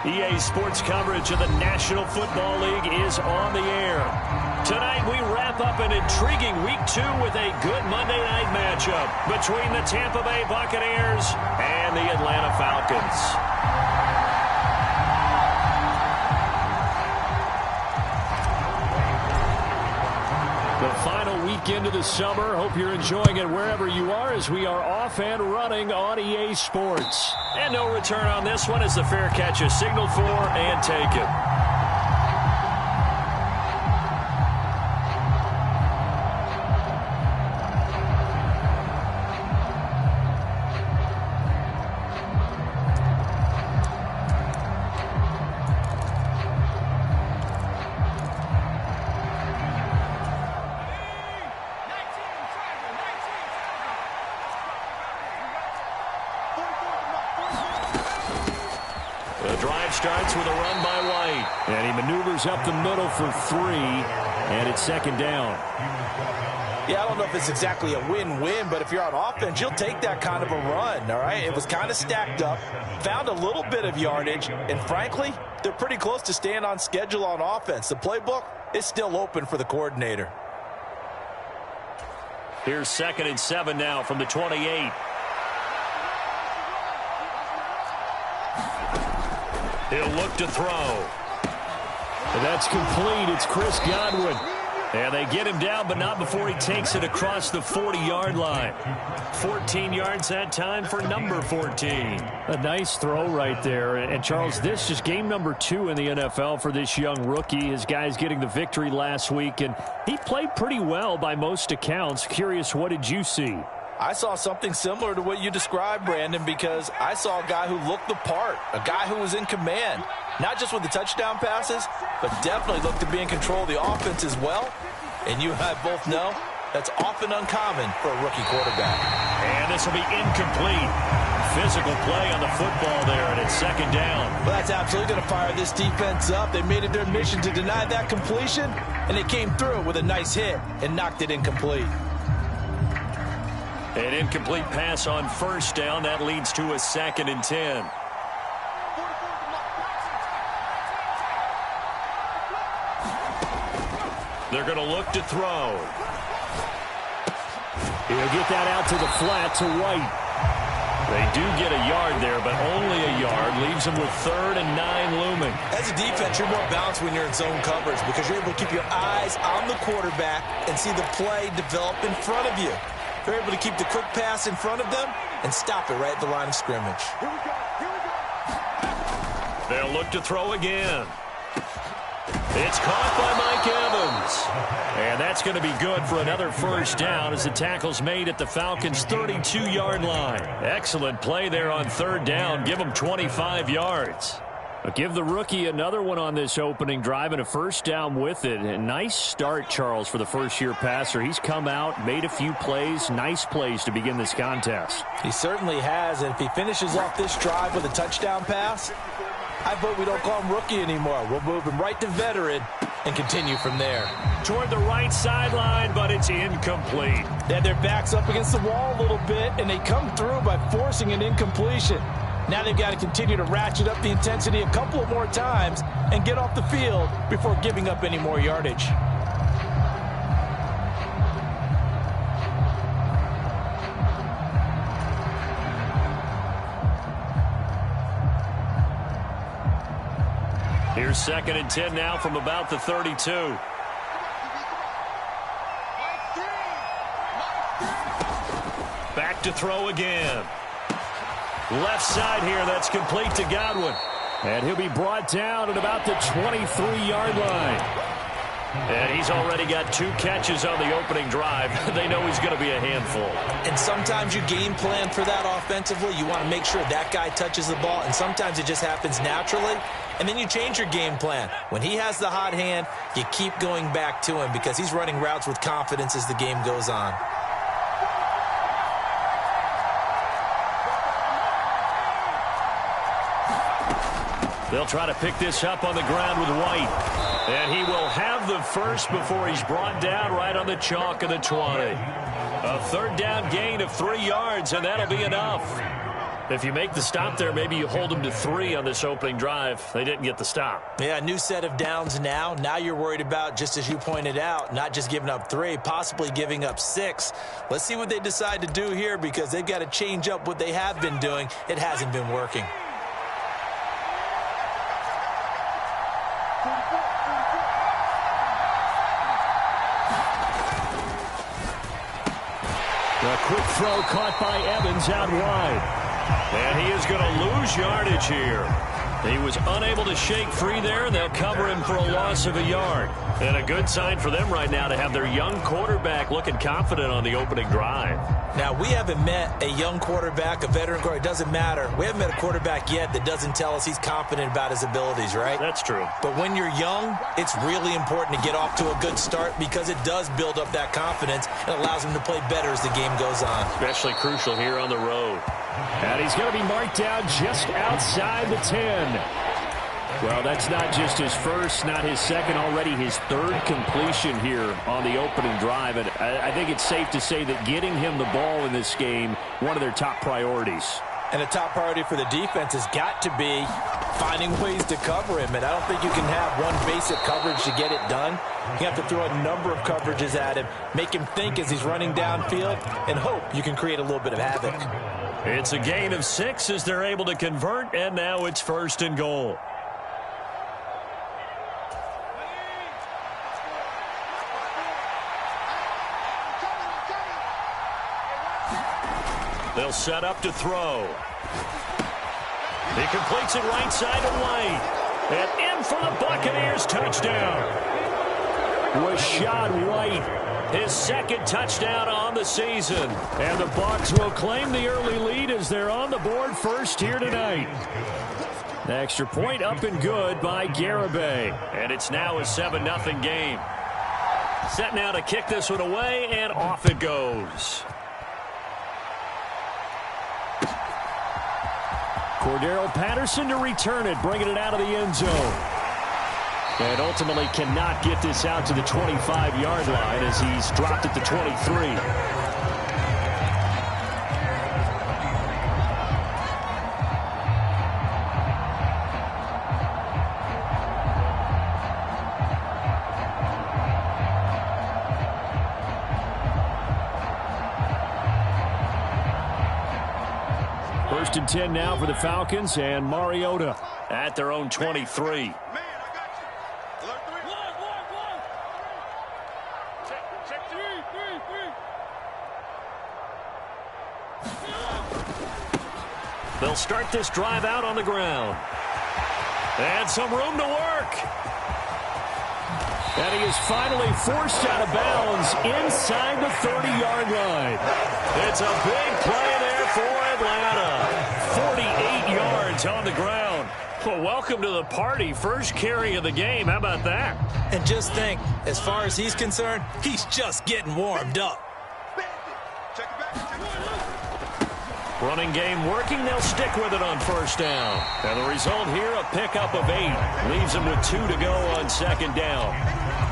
EA Sports coverage of the National Football League is on the air. Tonight we wrap up an intriguing Week 2 with a good Monday night matchup between the Tampa Bay Buccaneers and the Atlanta Falcons. The final weekend of the summer. Hope you're enjoying it wherever you are as we are off and running on EA Sports. And no return on this one as the fair catch is signaled for and taken. Starts with a run by White. And he maneuvers up the middle for 3. And it's second down. Yeah, I don't know if it's exactly a win-win, but if you're on offense, you'll take that kind of a run, all right? It was kind of stacked up, found a little bit of yardage, and frankly, they're pretty close to staying on schedule on offense. The playbook is still open for the coordinator. Here's 2nd and 7 now from the 28. He'll look to throw. And that's complete. It's Chris Godwin. And they get him down, but not before he takes it across the 40-yard line. 14 yards that time for number 14. A nice throw right there. And Charles, this is game number 2 in the NFL for this young rookie. His guys getting the victory last week, and he played pretty well by most accounts. Curious, what did you see? I saw something similar to what you described, Brandon, because I saw a guy who looked the part, a guy who was in command, not just with the touchdown passes, but definitely looked to be in control of the offense as well. And you and I both know that's often uncommon for a rookie quarterback. And this will be incomplete. Physical play on the football there, and it's second down. Well, that's absolutely going to fire this defense up. They made it their mission to deny that completion, and they came through with a nice hit and knocked it incomplete. An incomplete pass on first down. That leads to a 2nd and 10. They're going to look to throw. He'll get that out to the flat to White. They do get a yard there, but only a yard. Leaves them with 3rd and 9 looming. As a defense, you're more balanced when you're in zone coverage because you're able to keep your eyes on the quarterback and see the play develop in front of you. They're able to keep the quick pass in front of them and stop it right at the line of scrimmage. They'll look to throw again. It's caught by Mike Evans. And that's going to be good for another first down as the tackle's made at the Falcons' 32-yard line. Excellent play there on 3rd down. Give them 25 yards. Give the rookie another one on this opening drive and a first down with it. A nice start, Charles, for the first-year passer. He's come out, made a few plays, nice plays to begin this contest. He certainly has, and if he finishes off this drive with a touchdown pass, I vote we don't call him rookie anymore. We'll move him right to veteran and continue from there. Toward the right sideline, but it's incomplete. They had their backs up against the wall a little bit, and they come through by forcing an incompletion. Now they've got to continue to ratchet up the intensity a couple of more times and get off the field before giving up any more yardage. Here's 2nd and 10 now from about the 32. Back to throw again. Left side here, that's complete to Godwin. And he'll be brought down at about the 23-yard line. And he's already got 2 catches on the opening drive. They know he's going to be a handful. And sometimes you game plan for that offensively. You want to make sure that guy touches the ball, and sometimes it just happens naturally. And then you change your game plan. When he has the hot hand, you keep going back to him because he's running routes with confidence as the game goes on. They'll try to pick this up on the ground with White. And he will have the first before he's brought down right on the chalk of the 20. A 3rd down gain of 3 yards, and that'll be enough. If you make the stop there, maybe you hold them to 3 on this opening drive. They didn't get the stop. Yeah, new set of downs now. Now you're worried about, just as you pointed out, not just giving up 3, possibly giving up 6. Let's see what they decide to do here, because they've got to change up what they have been doing. It hasn't been working. A quick throw caught by Evans out wide. And he is going to lose yardage here. He was unable to shake free there, and they'll cover him for a loss of a yard. And a good sign for them right now to have their young quarterback looking confident on the opening drive. Now, we haven't met a young quarterback, a veteran quarterback. It doesn't matter. We haven't met a quarterback yet that doesn't tell us he's confident about his abilities, right? That's true. But when you're young, it's really important to get off to a good start, because it does build up that confidence and allows him to play better as the game goes on. Especially crucial here on the road. And he's going to be marked down just outside the 10. Well, that's not just his first, not his second, already his 3rd completion here on the opening drive. And I think it's safe to say that getting him the ball in this game, one of their top priorities. And a top priority for the defense has got to be finding ways to cover him. And I don't think you can have one basic coverage to get it done. You have to throw a number of coverages at him, make him think as he's running downfield, and hope you can create a little bit of havoc. It's a gain of 6 as they're able to convert, and now it's 1st and goal. They'll set up to throw. He completes it right side to White. And in for the Buccaneers touchdown. Rashad White. His 2nd touchdown on the season. And the Bucs will claim the early lead as they're on the board first here tonight. The extra point up and good by Garibay. And it's now a 7-0 game. Set now to kick this one away, and off it goes. Cordero Patterson to return it, bringing it out of the end zone. And ultimately cannot get this out to the 25-yard line as he's dropped it to 23. First and 10 now for the Falcons, and Mariota at their own 23. They'll start this drive out on the ground. And some room to work. And he is finally forced out of bounds inside the 30-yard line. It's a big play there for Atlanta. 48 yards on the ground. Well, welcome to the party. First carry of the game. How about that? And just think, as far as he's concerned, he's just getting warmed up. Running game working. They'll stick with it on first down. And the result here, a pickup of 8. Leaves them with 2 to go on second down.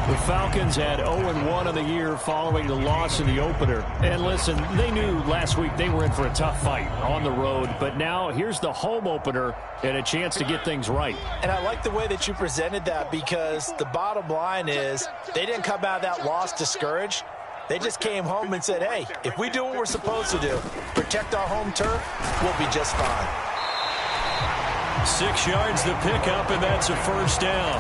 The Falcons had 0-1 on the year following the loss in the opener. And listen, they knew last week they were in for a tough fight on the road. But now here's the home opener and a chance to get things right. And I like the way that you presented that, because the bottom line is they didn't come out of that loss discouraged. They just came home and said, hey, if we do what we're supposed to do, protect our home turf, we'll be just fine. 6 yards the pickup, and that's a first down.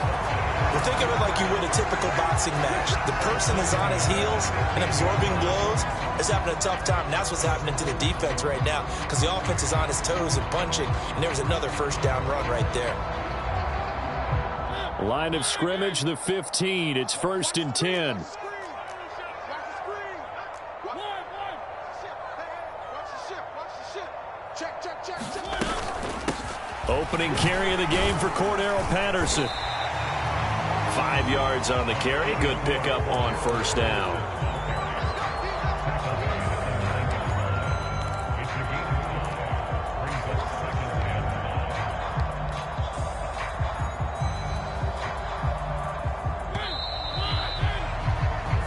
Well, think of it like you win a typical boxing match. The person is on his heels and absorbing blows is having a tough time. And that's what's happening to the defense right now, because the offense is on his toes and punching, and there was another first down run right there. Line of scrimmage, the 15. It's 1st and 10. Opening carry of the game for Cordero Patterson. 5 yards on the carry. Good pickup on first down.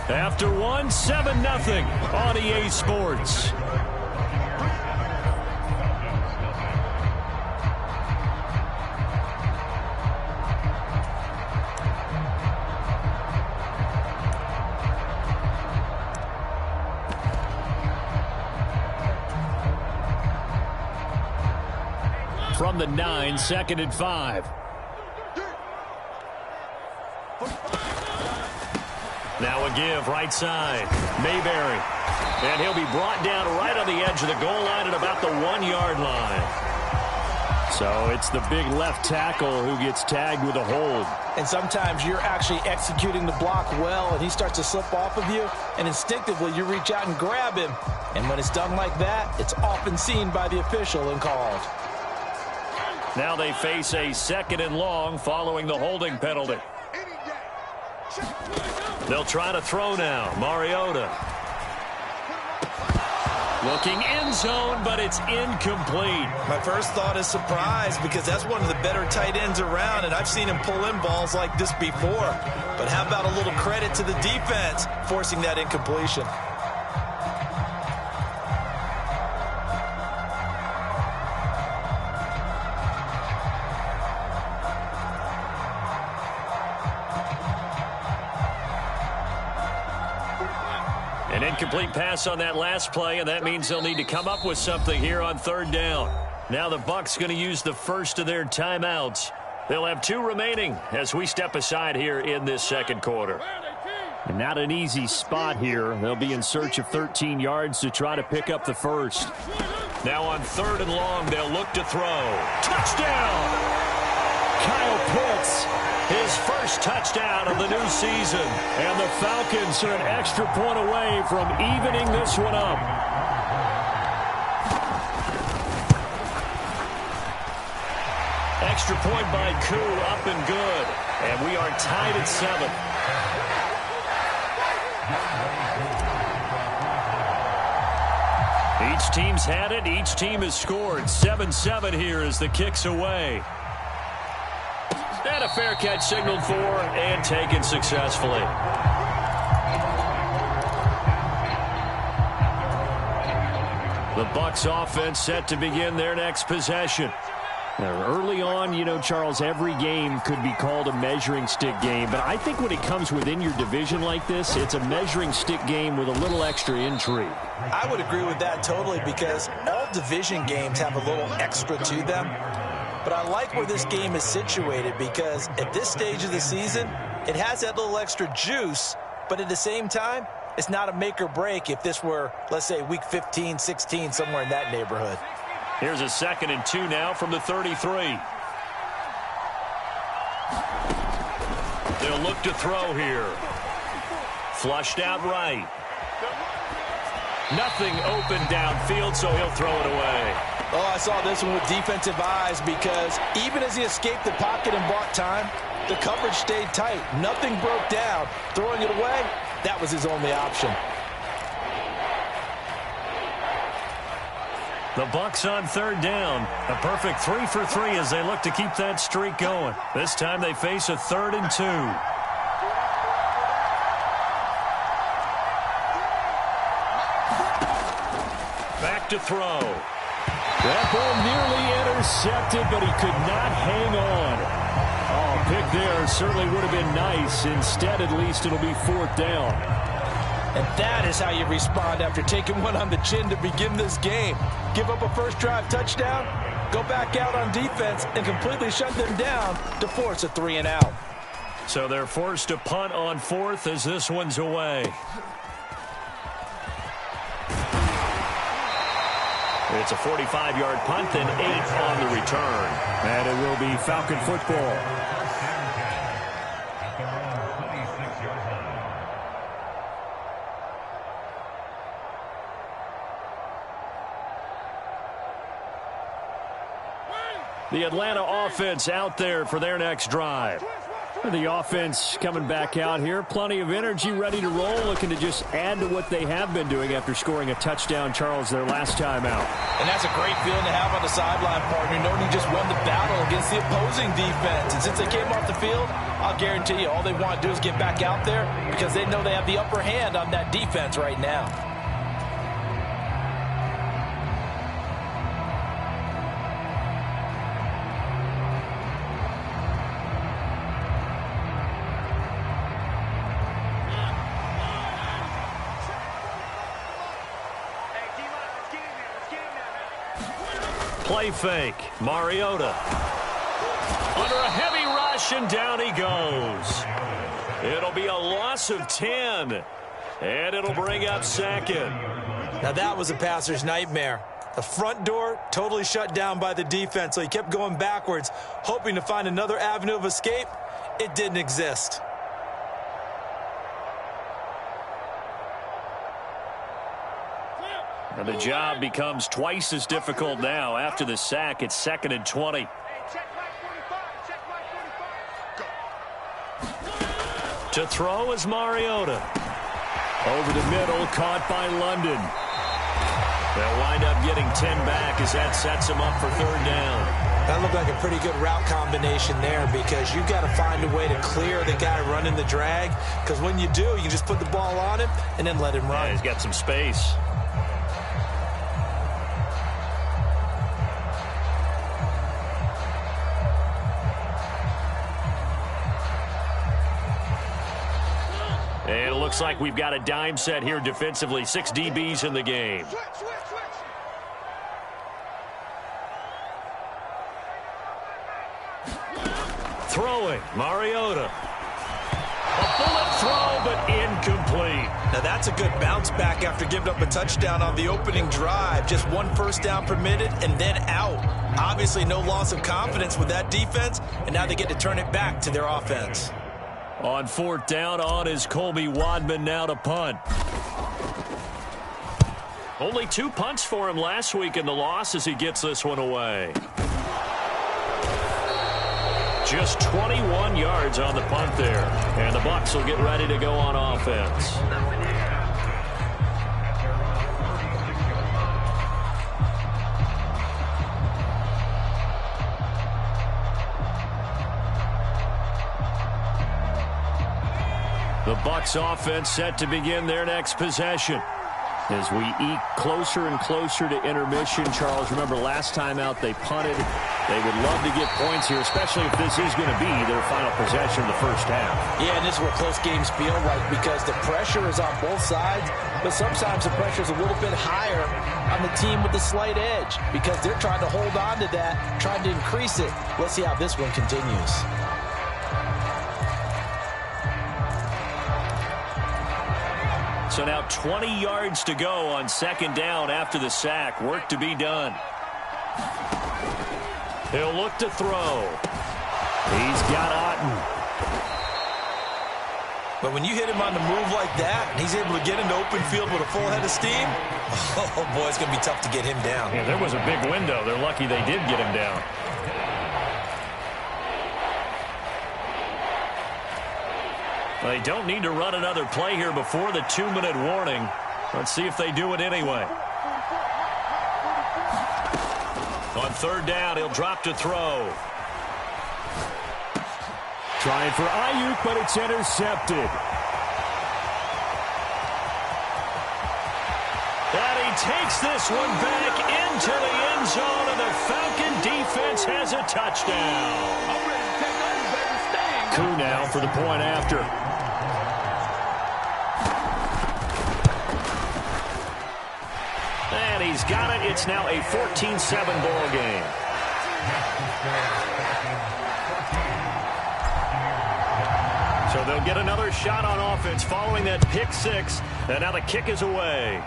After one, 7-0 on EA Sports. from the 9, 2nd and 5. Now a give right side. Mayberry. And he'll be brought down right on the edge of the goal line at about the 1-yard line. So it's the big left tackle who gets tagged with a hold. And sometimes you're actually executing the block well, and he starts to slip off of you, and instinctively you reach out and grab him. And when it's done like that, it's often seen by the official and called. Now they face a 2nd and long following the holding penalty. They'll try to throw now. Mariota. Looking end zone, but it's incomplete. My first thought is surprise because that's one of the better tight ends around, and I've seen him pull in balls like this before. But how about a little credit to the defense forcing that incompletion? An incomplete pass on that last play, and that means they'll need to come up with something here on 3rd down. Now the Bucs going to use the first of their timeouts. They'll have 2 remaining as we step aside here in this 2nd quarter. And not an easy spot here. They'll be in search of 13 yards to try to pick up the first. Now on 3rd and long, they'll look to throw. Touchdown! Kyle Pitts. His first touchdown of the new season. And the Falcons are an extra point away from evening this one up. Extra point by Koo, up and good. And we are tied at 7. Each team's had it. Each team has scored. 7-7 here as the kick's away. And a fair catch signaled for and taken successfully. The Bucs offense set to begin their next possession. Now, early on, you know, Charles, every game could be called a measuring stick game. But I think when it comes within your division like this, it's a measuring stick game with a little extra intrigue. I would agree with that totally because all division games have a little extra to them. But I like where this game is situated because at this stage of the season, it has that little extra juice, but at the same time, it's not a make or break if this were, let's say, week 15, 16, somewhere in that neighborhood. Here's a 2nd and 2 now from the 33. They'll look to throw here. Flushed out right. Nothing open downfield, so he'll throw it away. Oh, I saw this one with defensive eyes because even as he escaped the pocket and bought time, the coverage stayed tight. Nothing broke down. Throwing it away, that was his only option. The Bucs on 3rd down. A perfect 3 for 3 as they look to keep that streak going. This time they face a 3rd and 2. Back to throw. That ball nearly intercepted, but he could not hang on. Oh, pick there certainly would have been nice. Instead, at least, it'll be 4th down. And that is how you respond after taking one on the chin to begin this game. Give up a first drive touchdown, go back out on defense, and completely shut them down to force a 3 and out. So they're forced to punt on 4th as this one's away. It's a 45-yard punt and 8 on the return. And it will be Falcon football. The Atlanta offense out there for their next drive. The offense coming back out here. Plenty of energy, ready to roll, looking to just add to what they have been doing after scoring a touchdown, Charles, their last time out. And that's a great feeling to have on the sideline, partner, knowing you just won the battle against the opposing defense. And since they came off the field, I'll guarantee you all they want to do is get back out there because they know they have the upper hand on that defense right now. play fake. Mariota. Under a heavy rush, and down he goes. It'll be a loss of 10. And it'll bring up second. Now that was a passer's nightmare. The front door totally shut down by the defense, so he kept going backwards, hoping to find another avenue of escape. It didn't exist. And the job becomes twice as difficult now. After the sack, it's 2nd and 20. To throw is Mariota. Over the middle, caught by London. They'll wind up getting 10 back as that sets them up for 3rd down. That looked like a pretty good route combination there, because you've got to find a way to clear the guy running the drag, because when you do, you just put the ball on him and then let him run. Yeah, he's got some space. And it looks like we've got a dime set here defensively. 6 DBs in the game. Throwing, Mariota. A bullet throw, but incomplete. Now that's a good bounce back after giving up a touchdown on the opening drive. Just 1 first down permitted and then out. Obviously no loss of confidence with that defense, and now they get to turn it back to their offense. On 4th down, on is Colby Wadman now to punt. Only 2 punts for him last week in the loss as he gets this one away. Just 21 yards on the punt there. And the Bucs will get ready to go on offense. The Bucs offense set to begin their next possession. As we eke closer and closer to intermission, Charles, remember last time out they punted. They would love to get points here, especially if this is going to be their final possession of the first half. Yeah, and this is what close games feel like, because the pressure is on both sides, but sometimes the pressure is a little bit higher on the team with the slight edge, because they're trying to hold on to that, trying to increase it. Let's see how this one continues. So now 20 yards to go on 2nd down after the sack. Work to be done. He'll look to throw. He's got Otten. But when you hit him on the move like that, and he's able to get into open field with a full head of steam, oh boy, it's going to be tough to get him down. Yeah, there was a big window. They're lucky they did get him down. They don't need to run another play here before the 2-minute warning. Let's see if they do it anyway. On 3rd down, he'll drop to throw. Trying for Ayuk, but it's intercepted. And he takes this one back into the end zone, and the Falcon defense has a touchdown. Coup now for the point after. And he's got it. It's now a 14-7 ball game. So they'll get another shot on offense following that pick 6. And now the kick is away.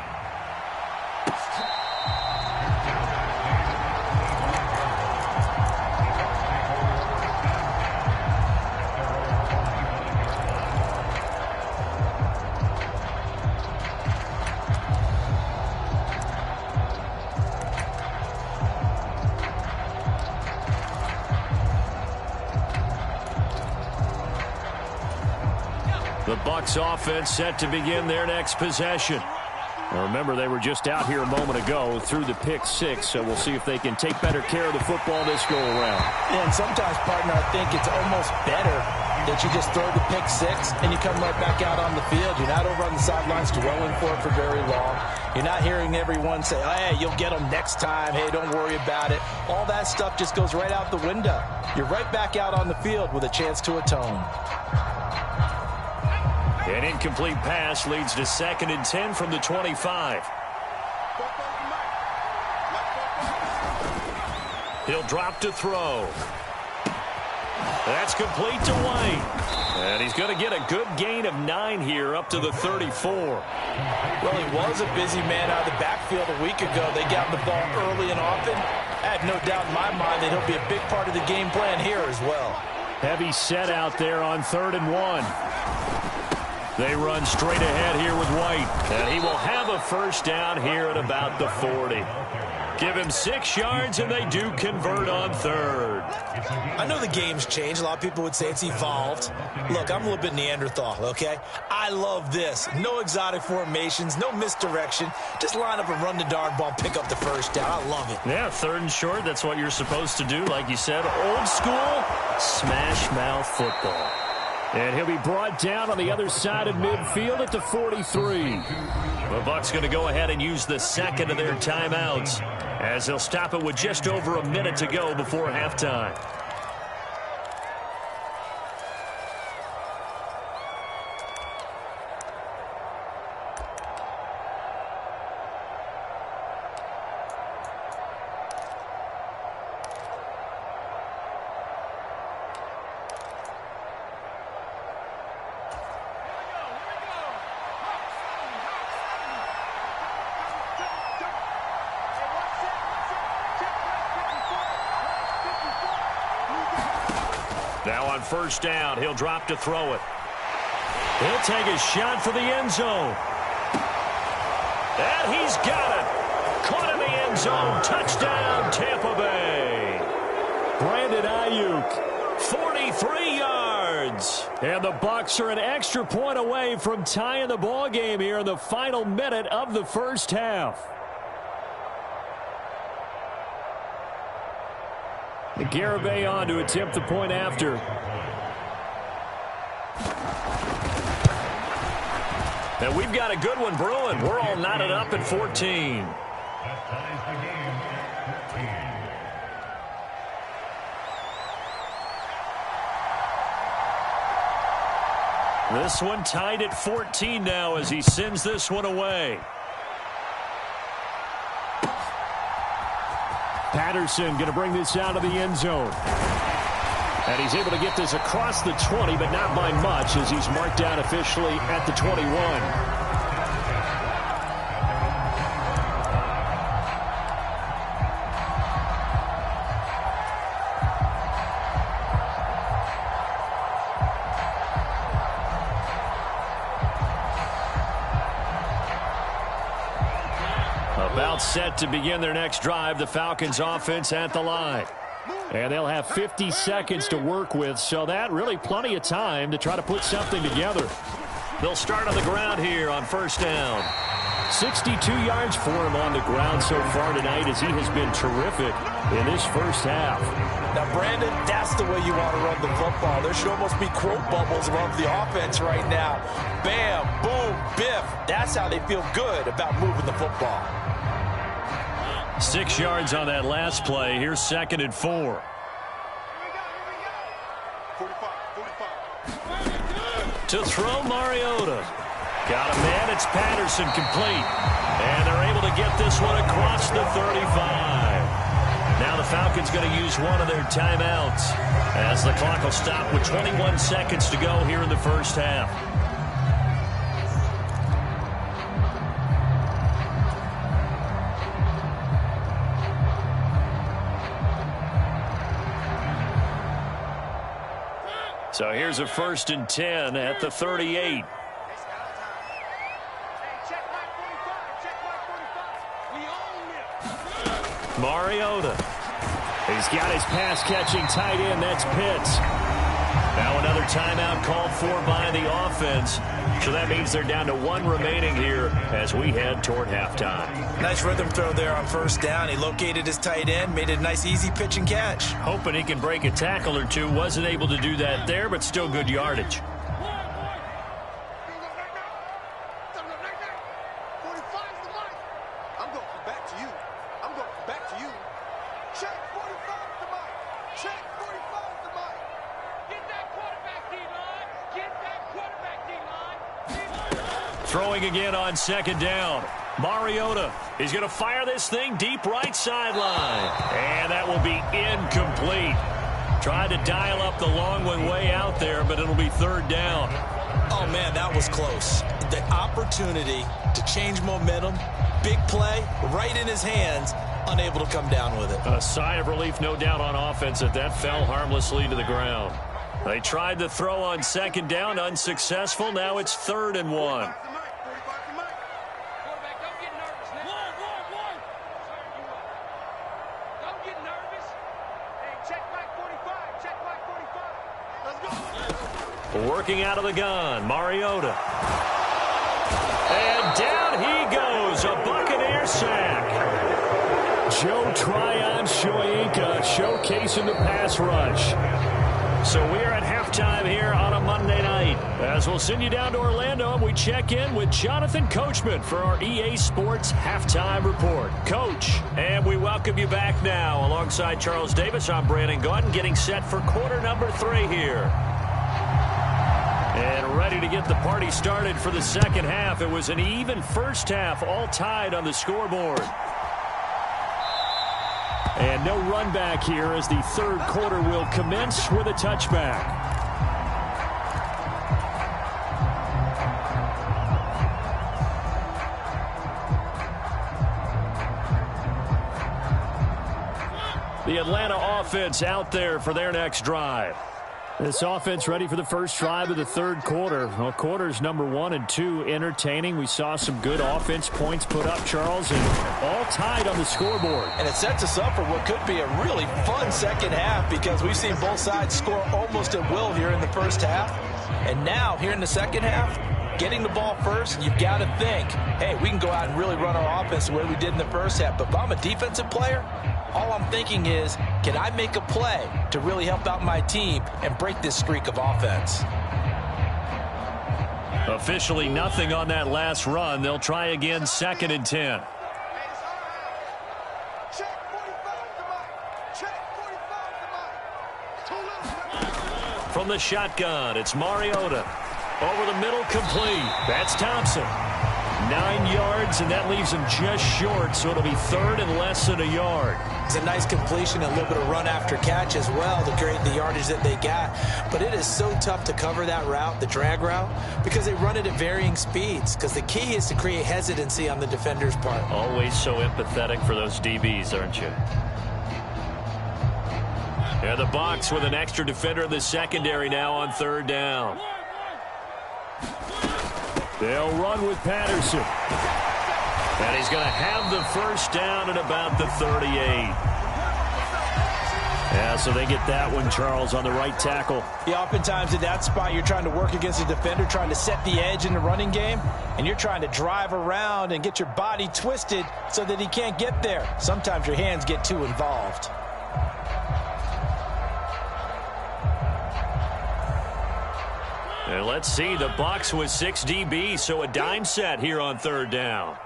The Bucs offense set to begin their next possession. Now remember, they were just out here a moment ago through the pick 6, so we'll see if they can take better care of the football this go around. Yeah, and sometimes, partner, I think it's almost better that you just throw the pick 6 and you come right back out on the field. You're not over on the sidelines dwelling for it for very long. You're not hearing everyone say, oh, hey, you'll get them next time. Hey, don't worry about it. All that stuff just goes right out the window. You're right back out on the field with a chance to atone. An incomplete pass leads to 2nd and 10 from the 25. He'll drop to throw. That's complete to White. And he's going to get a good gain of 9 here up to the 34. Well, he was a busy man out of the backfield a week ago. They got the ball early and often. I have no doubt in my mind that he'll be a big part of the game plan here as well. Heavy set out there on 3rd and 1. They run straight ahead here with White. And he will have a first down here at about the 40. Give him 6 yards, and they do convert on 3rd. I know the game's changed. A lot of people would say it's evolved. Look, I'm a little bit Neanderthal, okay? I love this. No exotic formations, no misdirection. Just line up and run the darn ball, pick up the first down. I love it. Yeah, 3rd and short, that's what you're supposed to do. Like you said, old school, smash mouth football. And he'll be brought down on the other side of midfield at the 43. The Bucs going to go ahead and use the second of their timeouts as they'll stop it with just over a minute to go before halftime. Now on first down, he'll drop to throw it. He'll take a shot for the end zone. And he's got it. Caught in the end zone. Touchdown, Tampa Bay. Brandon Ayuk. 43 yards. And the Bucs are an extra point away from tying the ball game here in the final minute of the first half. Garibay on to attempt the point after. And we've got a good one brewing. We're all knotted up at 14. This one tied at 14 now as he sends this one away. Patterson going to bring this out of the end zone. And he's able to get this across the 20, but not by much as he's marked down officially at the 21. About set to begin their next drive, the Falcons offense at the line. And they'll have 50 seconds to work with, so that really plenty of time to try to put something together. They'll start on the ground here on first down. 62 yards for him on the ground so far tonight as he has been terrific in this first half. Now, Brandon, that's the way you want to run the football. There should almost be quote bubbles above the offense right now. Bam, boom, biff. That's how they feel good about moving the football. 6 yards on that last play. Here's 2nd and 4. To throw, Mariota. Got a man. It's Patterson complete. And they're able to get this one across the 35. Now the Falcons going to use one of their timeouts as the clock will stop with 21 seconds to go here in the first half. So here's a 1st and 10 at the 38. Mariota. He's got his pass-catching tight end. That's Pitts. Now another timeout called for by the offense. So that means they're down to 1 remaining here as we head toward halftime. Nice rhythm throw there on first down. He located his tight end, made it a nice easy pitch and catch. Hoping he can break a tackle or two. Wasn't able to do that there, but still good yardage. Throwing again on 2nd down. Mariota, he's going to fire this thing deep right sideline. And that will be incomplete. Tried to dial up the long one way out there, but it'll be third down. Oh, man, that was close. The opportunity to change momentum, big play, right in his hands, unable to come down with it. A sigh of relief, no doubt, on offense that fell harmlessly to the ground. They tried to throw on second down, unsuccessful. Now it's 3rd and 1. Working out of the gun, Mariota. And down he goes, a Buccaneer sack. Joe Tryon-Shoyinka showcasing the pass rush. So we are at halftime here on a Monday night. As we'll send you down to Orlando, and we check in with Jonathan Coachman for our EA Sports Halftime Report. Coach, and we welcome you back now. Alongside Charles Davis, I'm Brandon Gaudin, getting set for quarter number 3 here. And ready to get the party started for the second half. It was an even first half, all tied on the scoreboard. And no run back here as the third quarter will commence with a touchback. The Atlanta offense out there for their next drive. This offense ready for the first drive of the third quarter. Well, quarters number 1 and 2 entertaining. We saw some good offense points put up, Charles, and all tied on the scoreboard. And it sets us up for what could be a really fun second half because we've seen both sides score almost at will here in the first half. And now, here in the second half, getting the ball first, you've got to think, hey, we can go out and really run our offense the way we did in the first half. But if I'm a defensive player, all I'm thinking is, can I make a play to really help out my team and break this streak of offense? Officially nothing on that last run. They'll try again, 2nd and 10. From the shotgun, it's Mariota. Over the middle, complete. That's Thompson. 9 yards, and that leaves him just short, so it'll be 3rd and less than a yard. It's a nice completion, a little bit of run after catch as well to create the yardage that they got. But it is so tough to cover that route, the drag route, because they run it at varying speeds. Because the key is to create hesitancy on the defender's part. Always so empathetic for those DBs, aren't you? Yeah, the Bucs with an extra defender in the secondary now on 3rd down. They'll run with Patterson. And he's going to have the first down at about the 38. Yeah, so they get that one, Charles, on the right tackle. Yeah, oftentimes in that spot, you're trying to work against a defender, trying to set the edge in the running game, and you're trying to drive around and get your body twisted so that he can't get there. Sometimes your hands get too involved. And let's see, the Bucs with 6 DBs, so a dime set here on 3rd down.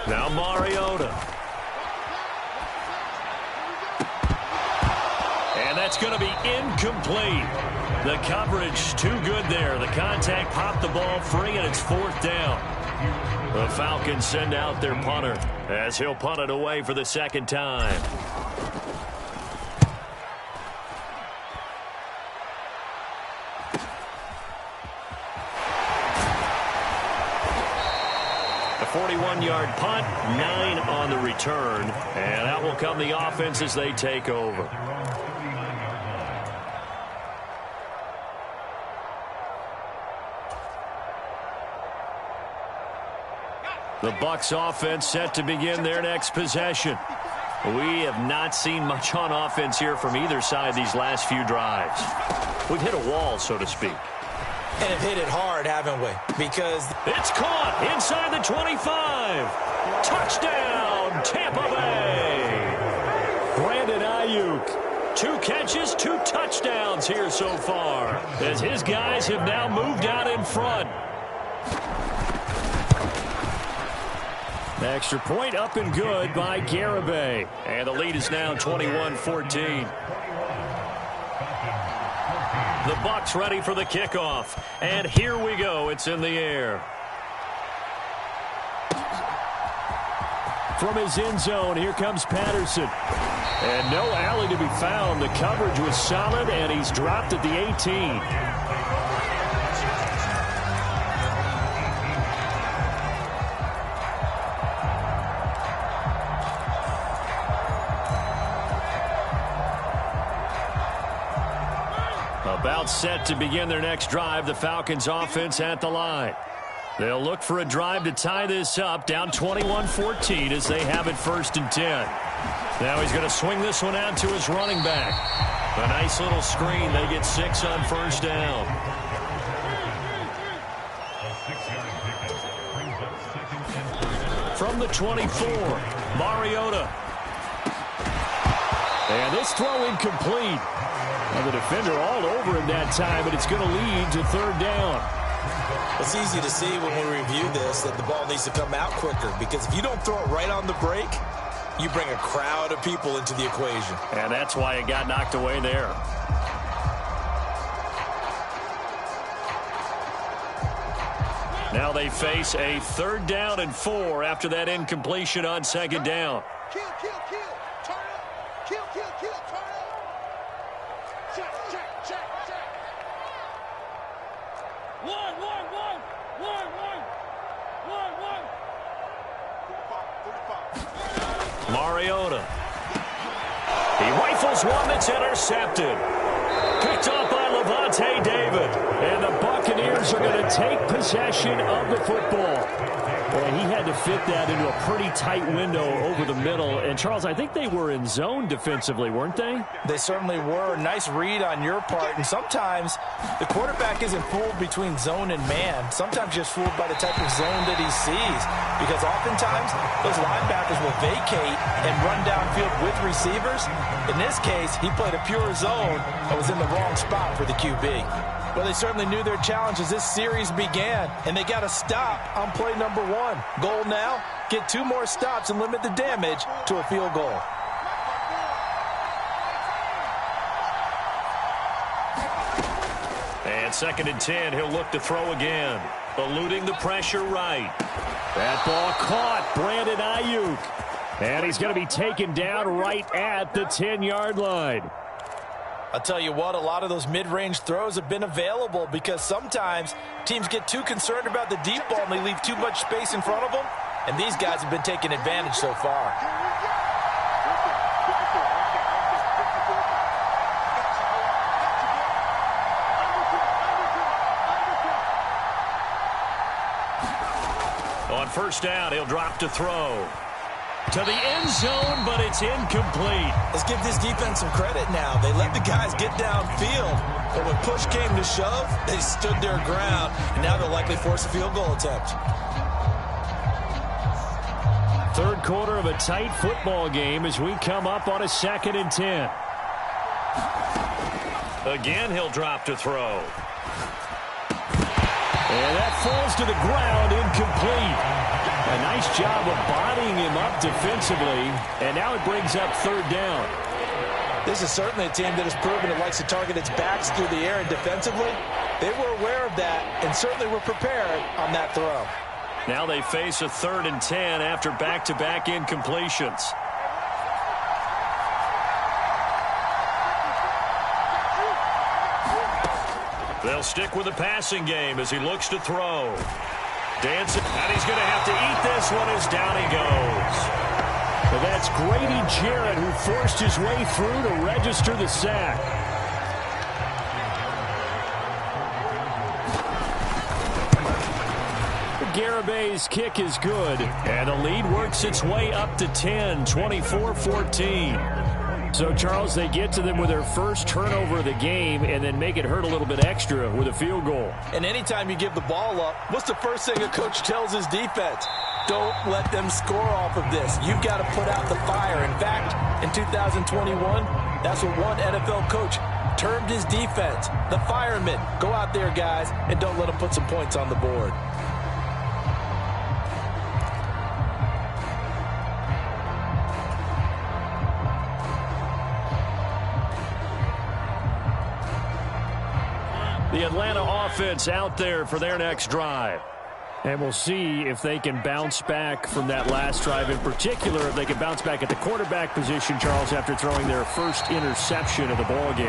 Now Mariota. And that's going to be incomplete. The coverage too good there. The contact popped the ball free, and it's 4th down. The Falcons send out their punter as he'll punt it away for the second time. A 41-yard punt, 9 on the return, and that will come the offense as they take over. The Bucs offense set to begin their next possession. We have not seen much on offense here from either side these last few drives. We've hit a wall, so to speak. And have hit it hard, haven't we? Because it's caught inside the 25. Touchdown, Tampa Bay. Brandon Ayuk. 2 catches, 2 touchdowns here so far, as his guys have now moved out in front. Extra point up and good by Garibay. And the lead is now 21-14. The Bucs ready for the kickoff. And here we go. It's in the air. from his end zone. Here comes Patterson. And no alley to be found. The coverage was solid, and he's dropped at the 18. About set to begin their next drive. The Falcons offense at the line. They'll look for a drive to tie this up, down 21-14 as they have it 1st and 10. Now he's going to swing this one out to his running back. A nice little screen. They get 6 on 1st down. From the 24, Mariota. And this throw incomplete. Well, the defender all over him that time, but it's going to lead to 3rd down. It's easy to see when we review this that the ball needs to come out quicker, because if you don't throw it right on the break, you bring a crowd of people into the equation. And that's why it got knocked away there. Now they face a 3rd down and 4 after that incompletion on 2nd down. Kill, kill, kill. Turn up. Kill, kill, kill. Turn up. Check, check, check, check. One. 35. Mariota. He rifles one that's intercepted. Picked up by Levante David. And the Buccaneers are going to take possession of the football. Boy, he had to fit that into a pretty tight window over the middle. And, Charles, I think they were in zone defensively, weren't they? They certainly were. Nice read on your part. And sometimes the quarterback isn't fooled between zone and man. Sometimes just fooled by the type of zone that he sees. Because oftentimes those linebackers will vacate and run downfield with receivers. In this case, he played a pure zone and was in the wrong spot for the QB. Well, they certainly knew their challenge as this series began, and they got a stop on play number 1. Goal now, get 2 more stops and limit the damage to a field goal. And 2nd and 10, he'll look to throw again. Eluding the pressure right. That ball caught Brandon Ayuk. And he's going to be taken down right at the 10-yard line. I'll tell you what, a lot of those mid-range throws have been available because sometimes teams get too concerned about the deep ball and they leave too much space in front of them. And these guys have been taking advantage so far. On 1st down, he'll drop to throw. To the end zone, but it's incomplete. Let's give this defense some credit now. They let the guys get downfield, but when push came to shove, they stood their ground, and now they'll likely force a field goal attempt. 3rd quarter of a tight football game as we come up on a 2nd and 10. Again, he'll drop to throw. And that falls to the ground, incomplete. A nice job of bodying him up defensively, and now it brings up 3rd down. This is certainly a team that has proven it likes to target its backs through the air, and defensively, they were aware of that and certainly were prepared on that throw. Now they face a 3rd and 10 after back-to-back incompletions. They'll stick with the passing game as he looks to throw. Dancing, and he's going to have to eat this one as down he goes. Well, that's Grady Jarrett who forced his way through to register the sack. Garabay's kick is good, and the lead works its way up to 10, 24-14. So, Charles, they get to them with their first turnover of the game and then make it hurt a little bit extra with a field goal. And anytime you give the ball up, what's the first thing a coach tells his defense? Don't let them score off of this. You've got to put out the fire. In fact, in 2021, that's what one NFL coach termed his defense. The firemen. Go out there, guys, and don't let them put some points on the board. The Atlanta offense out there for their next drive. And we'll see if they can bounce back from that last drive. In particular, if they can bounce back at the quarterback position, Charles, after throwing their first interception of the ball game.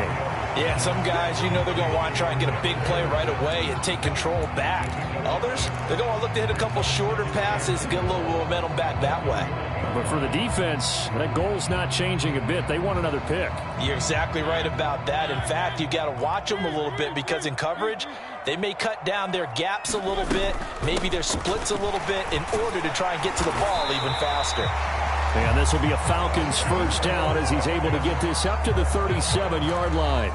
Yeah, some guys, you know they're going to want to try and get a big play right away and take control back. Others, they're going to want to look to hit a couple shorter passes and get a little momentum back that way. But for the defense, that goal's not changing a bit. They want another pick. You're exactly right about that. In fact, you've got to watch them a little bit because in coverage, they may cut down their gaps a little bit, maybe their splits a little bit in order to try and get to the ball even faster. And this will be a Falcons first down as he's able to get this up to the 37-yard line.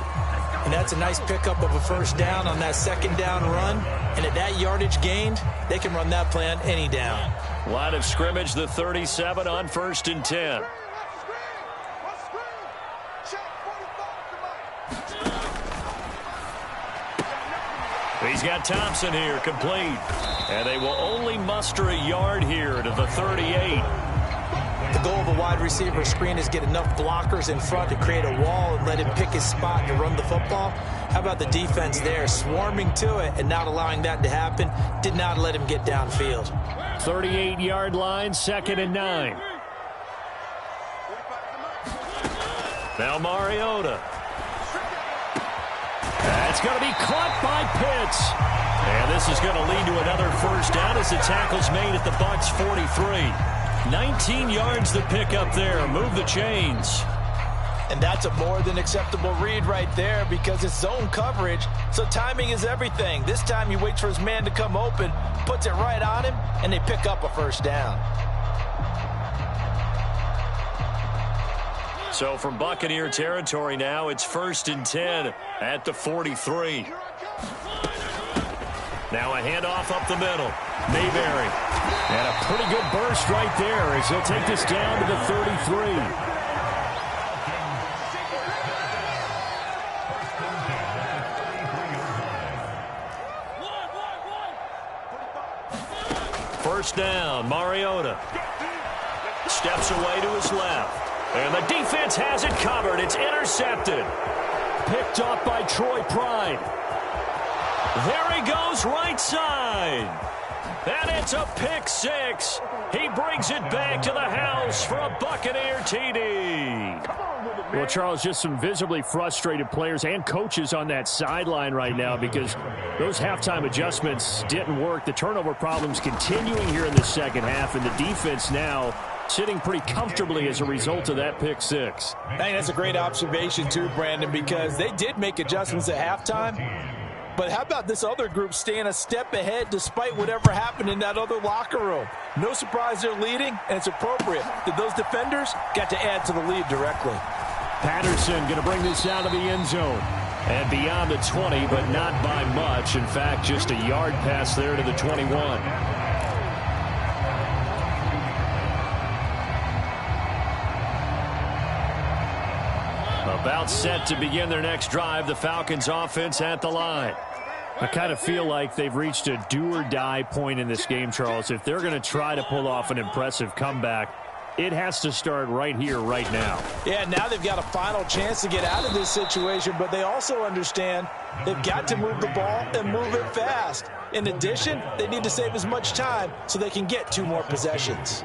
And that's a nice pickup of a first down on that second down run. And at that yardage gained, they can run that play on any down. Line of scrimmage, the 37 on 1st and 10. He's got Thompson here, complete. And they will only muster a yard here to the 38. The goal of a wide receiver screen is get enough blockers in front to create a wall and let him pick his spot to run the football. How about the defense there, swarming to it and not allowing that to happen? Did not let him get downfield. 38-yard line, 2nd and 9. Now Mariota. That's going to be caught by Pitts. And this is going to lead to another first down as the tackle's made at the Bucs 43. 19 yards to pick up there. Move the chains. And that's a more than acceptable read right there because it's zone coverage, so timing is everything. This time he waits for his man to come open, puts it right on him, and they pick up a first down. So from Buccaneer territory now, it's 1st and 10 at the 43. Now a handoff up the middle. Mayberry. And a pretty good burst right there as he'll take this down to the 33. First down, Mariota. Steps away to his left. And the defense has it covered. It's intercepted. Picked up by Troy Pride. There he goes, right side. And it's a pick six. He brings it back to the house for a Buccaneer TD. Well, Charles, just some visibly frustrated players and coaches on that sideline right now because those halftime adjustments didn't work. The turnover problems continuing here in the second half, and the defense now sitting pretty comfortably as a result of that pick six. I think that's a great observation too, Brandon, because they did make adjustments at halftime. But how about this other group staying a step ahead despite whatever happened in that other locker room? No surprise they're leading, and it's appropriate that those defenders got to add to the lead directly. Patterson going to bring this out of the end zone. And beyond the 20, but not by much. In fact, just a yard pass there to the 21. About set to begin their next drive, the Falcons offense at the line. I kind of feel like they've reached a do-or-die point in this game, Charles. If they're going to try to pull off an impressive comeback, it has to start right here, right now. Yeah, now they've got a final chance to get out of this situation, but they also understand they've got to move the ball and move it fast. In addition, they need to save as much time so they can get 2 more possessions.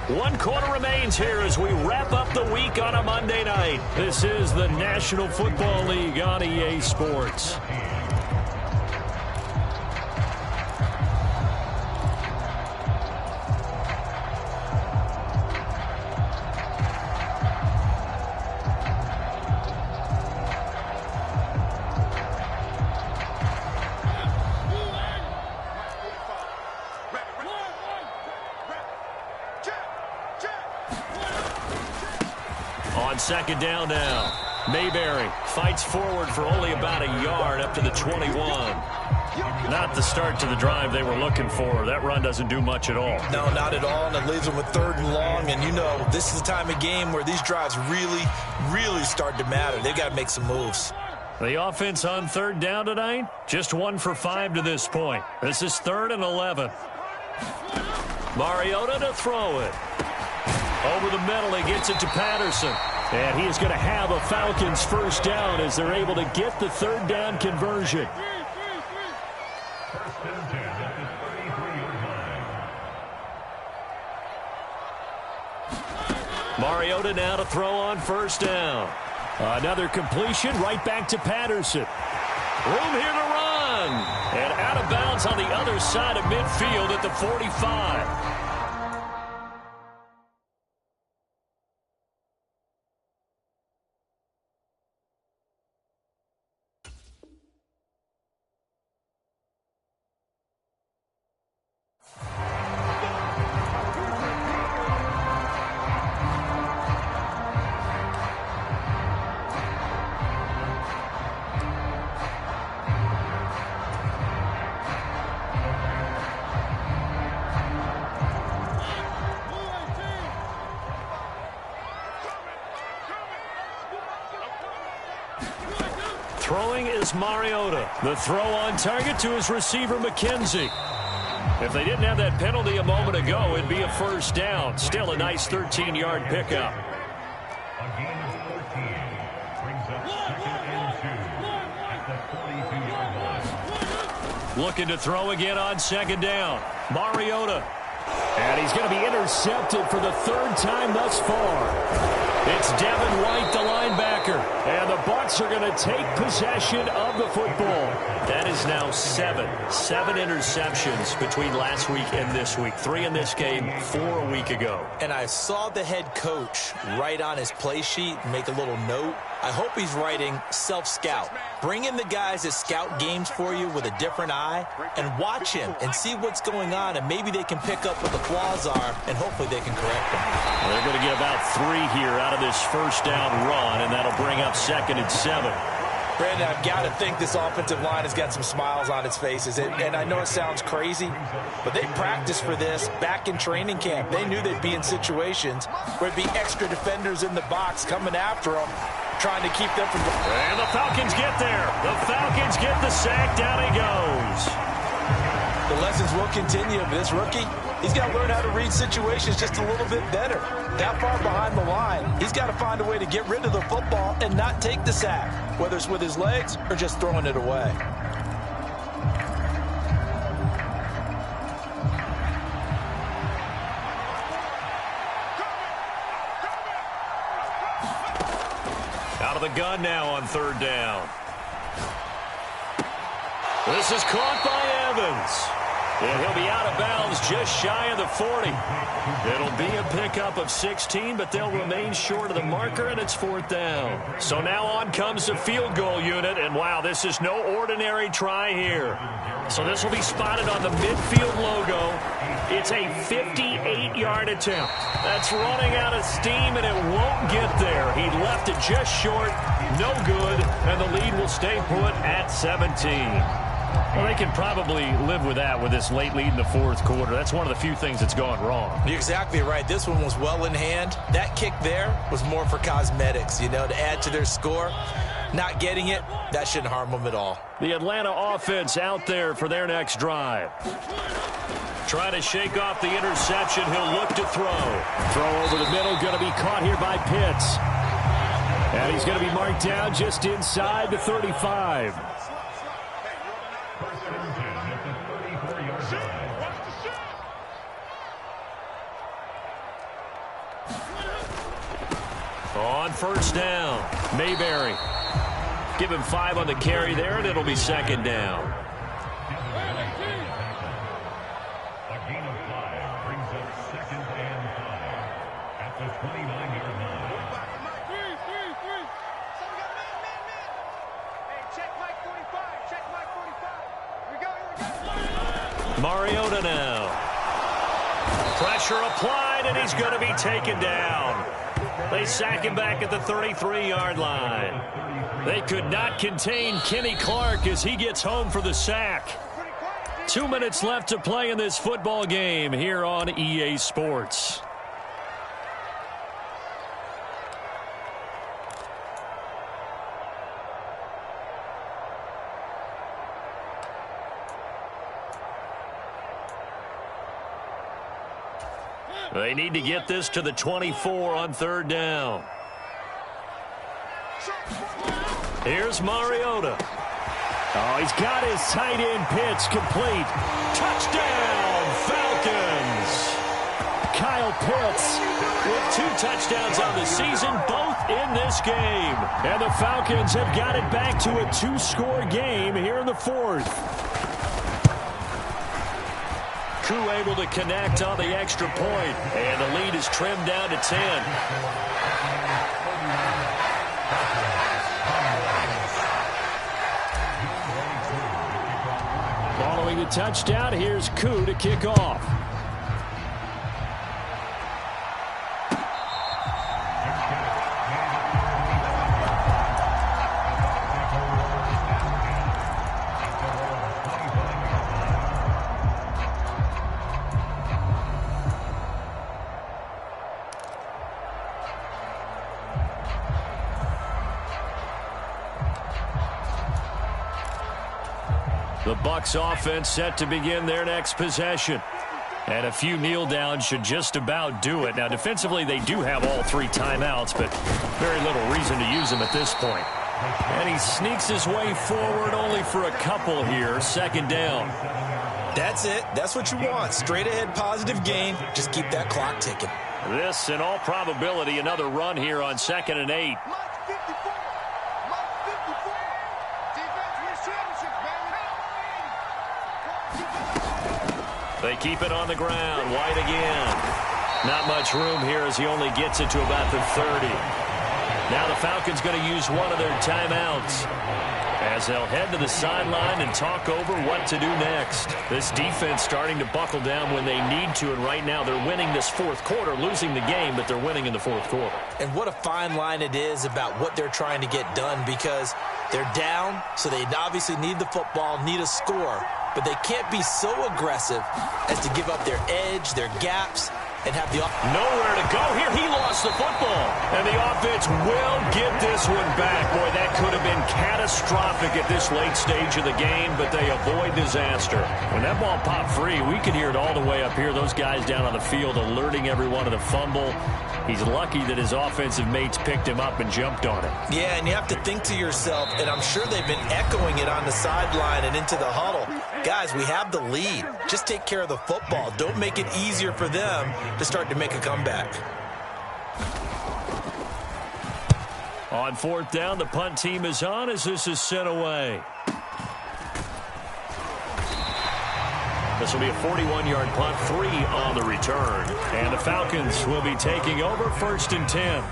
One quarter remains here as we wrap up the week on a Monday night. This is the National Football League on EA Sports. On second down now, Mayberry fights forward for only about a yard up to the 21. Not the start to the drive they were looking for. That run doesn't do much at all. No, not at all, and it leaves them with 3rd and long. And you know, this is the time of game where these drives really start to matter. They've got to make some moves. The offense on 3rd down tonight, just 1 for 5 to this point. This is 3rd and 11. Mariota to throw it. Over the middle, he gets it to Patterson. And he is going to have a Falcons first down as they're able to get the third down conversion. Mariota now to throw on first down. Another completion right back to Patterson. Room here to run. And out of bounds on the other side of midfield at the 45. Throwing is Mariota. The throw on target to his receiver, McKenzie. If they didn't have that penalty a moment ago, it'd be a first down. Still a nice 13-yard pickup. A gain of 14 brings up 2nd and 2 at the 42-yard line. Looking to throw again on second down. Mariota. And he's going to be intercepted for the third time thus far. It's Devin White, the linebacker. And the Bucs are going to take possession of the football. That is now seven interceptions between last week and this week. 3 in this game, 4 a week ago. And I saw the head coach write on his play sheet, make a little note. I hope he's writing self-scout. Bring in the guys that scout games for you with a different eye and watch him and see what's going on, and maybe they can pick up what the flaws are, and hopefully they can correct them. They're going to get about 3 here out of this first down run, and that'll bring up 2nd and 7. Brandon, I've got to think this offensive line has got some smiles on its faces. And I know it sounds crazy, but they practiced for this back in training camp. They knew they'd be in situations where there'd be extra defenders in the box coming after them, trying to keep them from... And the Falcons get there. The Falcons get the sack. Down he goes. The lessons will continue, but this rookie, he's got to learn how to read situations just a little bit better. That far behind the line, he's got to find a way to get rid of the football and not take the sack, whether it's with his legs or just throwing it away. Out of the gun now on third down. This is caught by Evans. And he'll be out of bounds just shy of the 40. It'll be a pickup of 16, but they'll remain short of the marker, and it's 4th down. So now on comes the field goal unit, and wow, this is no ordinary try here. So this will be spotted on the midfield logo. It's a 58-yard attempt. That's running out of steam, and it won't get there. He left it just short, no good, and the lead will stay put at 17. Well, they can probably live with that with this late lead in the 4th quarter. That's one of the few things that's gone wrong. You're exactly right. This one was well in hand. That kick there was more for cosmetics, you know, to add to their score. Not getting it, that shouldn't harm them at all. The Atlanta offense out there for their next drive. Trying to shake off the interception. He'll look to throw. Throw over the middle, going to be caught here by Pitts. And he's going to be marked down just inside the 35. On first down, Mayberry. Give him 5 on the carry there, and it'll be 2nd down. A gain of 5 brings up 2nd and 5 at the 29-yard line. Hey, check Mike 45. Check Mike 45. Here we go. Mariota now. Pressure applied, and he's going to be taken down. They sack him back at the 33-yard line. They could not contain Kenny Clark as he gets home for the sack. 2 minutes left to play in this football game here on EA Sports. They need to get this to the 24 on third down. Here's Mariota. Oh, he's got his tight end pitch complete. Touchdown, Falcons. Kyle Pitts With 2 touchdowns on the season, both in this game. And the Falcons have got it back to a 2-score game here in the 4th. Koo able to connect on the extra point. And the lead is trimmed down to 10. Following the touchdown, here's Koo to kick off. The Bucs offense set to begin their next possession. And a few kneel downs should just about do it. Now, defensively, they do have all 3 timeouts, but very little reason to use them at this point. And he sneaks his way forward only for a couple here. 2nd down. That's it. That's what you want. Straight ahead positive gain. Just keep that clock ticking. This, in all probability, another run here on 2nd and 8. They keep it on the ground. White again. Not much room here as he only gets it to about the 30. Now the Falcons going to use one of their timeouts as they'll head to the sideline and talk over what to do next. This defense starting to buckle down when they need to, and right now they're winning this 4th quarter, losing the game, but they're winning in the 4th quarter. And what a fine line it is about what they're trying to get done, because they're down, so they obviously need the football, need a score. But they can't be so aggressive as to give up their edge, their gaps, and have the nowhere to go here. He lost the football, and the offense will get this one back. Boy, that could have been catastrophic at this late stage of the game, but they avoid disaster. When that ball popped free, we could hear it all the way up here. Those guys down on the field alerting everyone of the fumble. He's lucky that his offensive mates picked him up and jumped on it. Yeah, and you have to think to yourself, and I'm sure they've been echoing it on the sideline and into the huddle. Guys, we have the lead. Just take care of the football. Don't make it easier for them to start to make a comeback. On 4th down, the punt team is on as this is sent away. This will be a 41-yard punt, 3 on the return. And the Falcons will be taking over 1st and 10.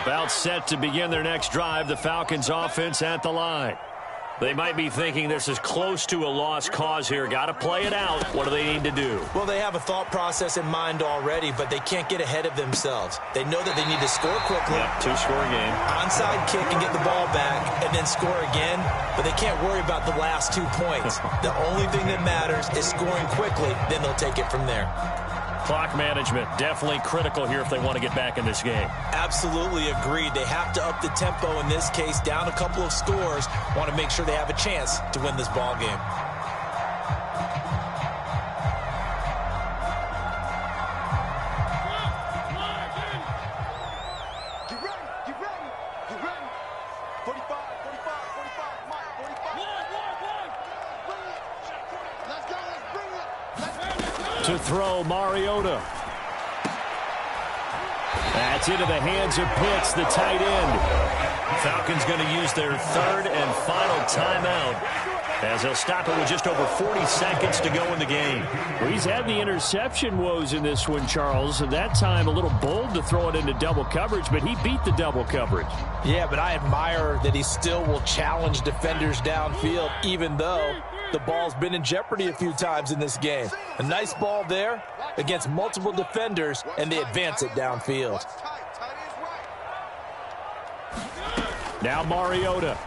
About set to begin their next drive, the Falcons offense at the line. They might be thinking this is close to a lost cause here. Got to play it out. What do they need to do? Well, they have a thought process in mind already, but they can't get ahead of themselves. They know that they need to score quickly. Yep, 2-score game. Onside kick and get the ball back and then score again, but they can't worry about the last 2 points. The only thing that matters is scoring quickly, then they'll take it from there. Clock management, definitely critical here if they want to get back in this game. Absolutely agreed. They have to up the tempo in this case, down a couple of scores. Want to make sure they have a chance to win this ball game. Get ready, get ready, get ready. 45, 45, 45, Mike, 45. Let's go, let's bring it. To throw, Mariota. That's into the hands of Pitts, the tight end. Falcons going to use their 3rd and final timeout as they'll stop it with just over 40 seconds to go in the game. Well, he's had the interception woes in this one, Charles. And that time a little bold to throw it into double coverage, but he beat the double coverage. Yeah, but I admire that he still will challenge defenders downfield, even though the ball's been in jeopardy a few times in this game. A nice ball there against multiple defenders, and they advance it downfield. Now Mariota.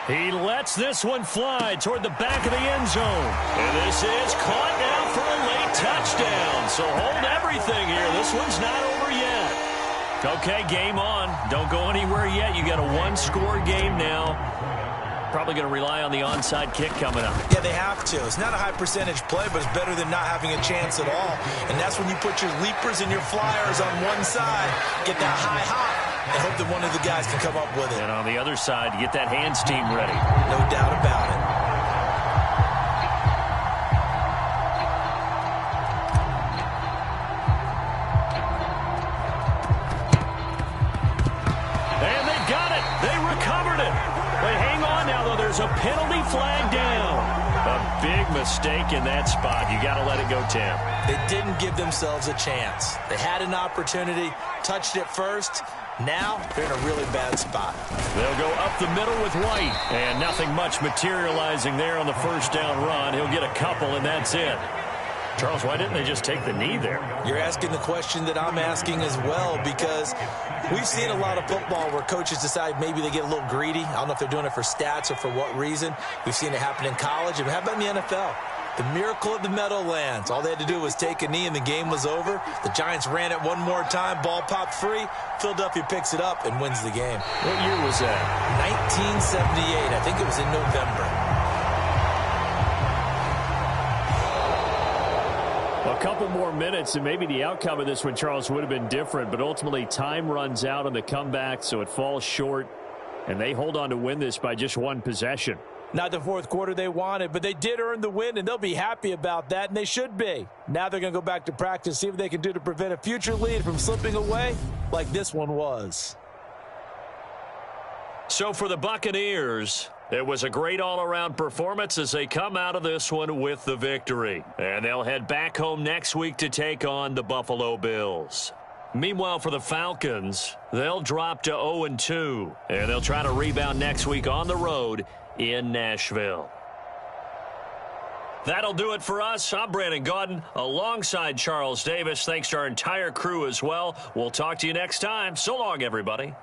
He lets this one fly toward the back of the end zone. And this is caught now for a late touchdown. So hold everything here. This one's not over yet. Okay, game on. Don't go anywhere yet. You got a one-score game now. Probably going to rely on the onside kick coming up. Yeah, they have to. It's not a high-percentage play, but it's better than not having a chance at all. And that's when you put your leapers and your flyers on one side, get that high hop, and hope that one of the guys can come up with it. And on the other side, get that hands team ready. No doubt about it. And they got it. They recovered it. But hang on now, though. There's a penalty flag down. A big mistake in that spot. You got to let it go, Tim. They didn't give themselves a chance. They had an opportunity, touched it first. Now they're in a really bad spot. They'll go up the middle with White. And nothing much materializing there on the first down run. He'll get a couple, and that's it. Charles, why didn't they just take the knee there? You're asking the question that I'm asking as well, because we've seen a lot of football where coaches decide maybe they get a little greedy. I don't know if they're doing it for stats or for what reason. We've seen it happen in college. And how about in the NFL? The miracle of the Meadowlands. All they had to do was take a knee and the game was over. The Giants ran it one more time. Ball popped free. Philadelphia picks it up and wins the game. What year was that? 1978. I think it was in November. A couple more minutes, and maybe the outcome of this one, Charles, would have been different. But ultimately, time runs out on the comeback, so it falls short. And they hold on to win this by just one possession. Not the fourth quarter they wanted, but they did earn the win, and they'll be happy about that, and they should be. Now they're going to go back to practice, see what they can do to prevent a future lead from slipping away like this one was. So for the Buccaneers, it was a great all-around performance as they come out of this one with the victory. And they'll head back home next week to take on the Buffalo Bills. Meanwhile, for the Falcons, they'll drop to 0-2, and they'll try to rebound next week on the road in Nashville. That'll do it for us. I'm Brandon Gaudin alongside Charles Davis. Thanks to our entire crew as well. We'll talk to you next time. So long, everybody.